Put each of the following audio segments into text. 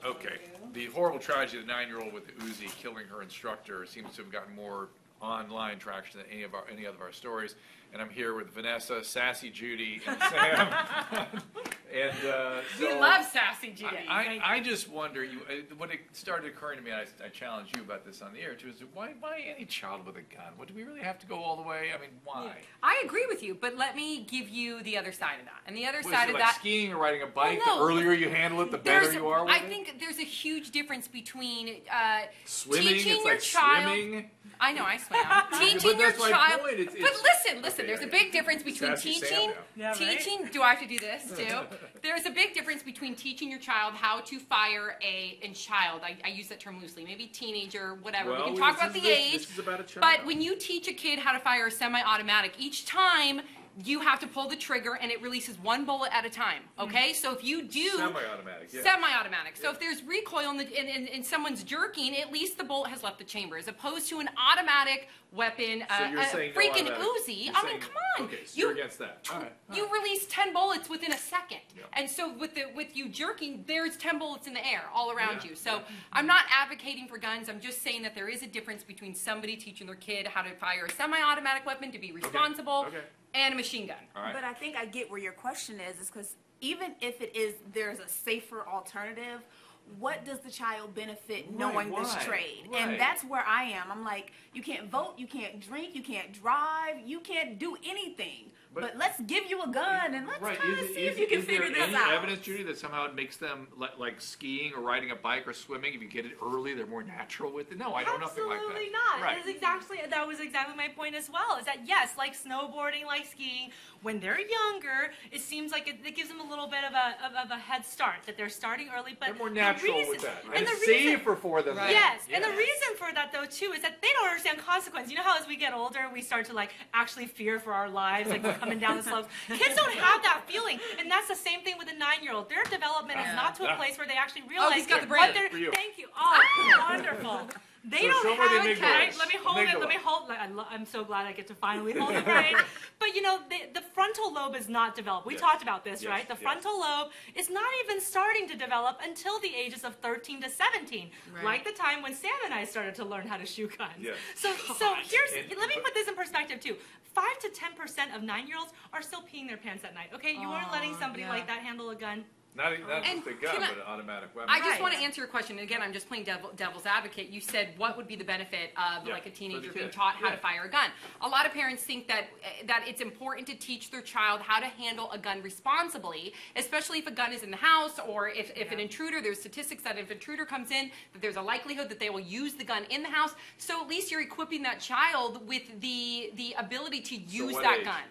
Okay. The horrible tragedy of the 9-year-old with the Uzi killing her instructor seems to have gotten more online traction than any other of our stories. And I'm here with Vanessa, Sassy Judy, and Sam. And we love Sassy Judy. I just wonder, when it started occurring to me, I challenged you about this on the air too, is why any child with a gun? Do we really have to go all the way? I mean, why? I agree with you, but let me give you the other side of that. And the other side of like that, skiing or riding a bike, well, no, the earlier you handle it, the better you are with I it? think there's a huge difference between swimming, teaching it's your like child. Swimming. I know, I swam. Teaching your child. Point. But listen, there's a big difference between teaching. Do I have to do this too? There's a big difference between teaching your child how to fire and child. I use that term loosely. Maybe teenager, whatever. Well, we can talk about the age. This is about a child. But when you teach a kid how to fire a semi-automatic, each time you have to pull the trigger and it releases one bullet at a time, okay? So if you do... Semi-automatic, yeah. Semi-automatic. So if there's recoil and someone's jerking, at least the bullet has left the chamber, as opposed to an automatic weapon, so you're saying freaking no Uzi. I mean, come on. Okay, so you're against that. All right. You release 10 bullets within a second. Yeah. And so with you jerking, there's 10 bullets in the air all around you. So I'm not advocating for guns. I'm just saying that there is a difference between somebody teaching their kid how to fire a semi-automatic weapon to be responsible and a machine gun. All right. But I think I get where your question is because even if there's a safer alternative, what does the child benefit knowing this trade? Right. And that's where I am. I'm like, you can't vote, you can't drink, you can't drive, you can't do anything. But let's give you a gun and let's kind of see if you can figure this out. Is there any evidence, Judy, that somehow it makes them like skiing or riding a bike or swimming? If you get it early, they're more natural with it. No, I know nothing like that. Absolutely not. Right. That was exactly my point as well. Is that yes, like snowboarding, like skiing, when they're younger, it seems like it gives them a little bit of a head start. That they're starting early, but they're more natural with that. And it's safer for them. Right. Yes, and the reason for that though too is that they don't understand consequence. You know how as we get older, we start to like actually fear for our lives, like we're coming down the slopes. Kids don't have that feeling, and that's the same thing with a 9-year-old. Their development is not to a place where they actually realize he's got the what brand. they're. Thank you. Oh, wonderful. They don't have it. Right? Let me hold it. Let me hold. I'm so glad I get to finally hold the brain. But you know, the frontal lobe is not developed. We talked about this, right? The frontal lobe is not even starting to develop until the ages of 13 to 17, like the time when Sam and I started to learn how to shoot guns. Yes. So let me put this in perspective too. 5 to 10% of 9-year-olds are still peeing their pants at night. Okay, you weren't letting somebody like that handle a gun. Not just a gun, but an automatic weapon. I just want to answer your question. And again, I'm just playing devil's advocate. You said, what would be the benefit of like a teenager being taught how to fire a gun? A lot of parents think that it's important to teach their child how to handle a gun responsibly, especially if a gun is in the house or if an intruder, there's statistics that if an intruder comes in, that there's a likelihood that they will use the gun in the house. So at least you're equipping that child with the ability to use that gun.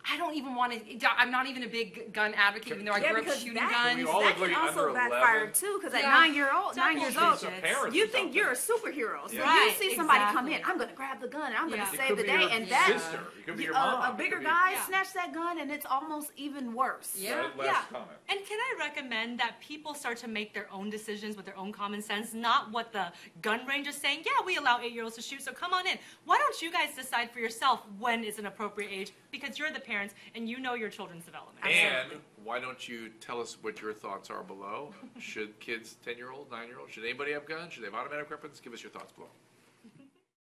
I don't even want to. I'm not even a big gun advocate, even though I grew up shooting guns. That can also backfire too, because at 9 years old, you think you're a superhero. So you see somebody come in, I'm going to grab the gun and I'm going to save the day, and that a bigger guy snatch that gun, and it's almost even worse. Last comment. And can I recommend that people start to make their own decisions with their own common sense, not what the gun range is saying? Yeah, we allow 8-year-olds to shoot, so come on in. Why don't you guys decide for yourself when is an appropriate age? Because you're the parent and you know your children's development. And why don't you tell us what your thoughts are below? Should kids, 10-year-old, 9-year-old, should anybody have guns? Should they have automatic weapons? Give us your thoughts below.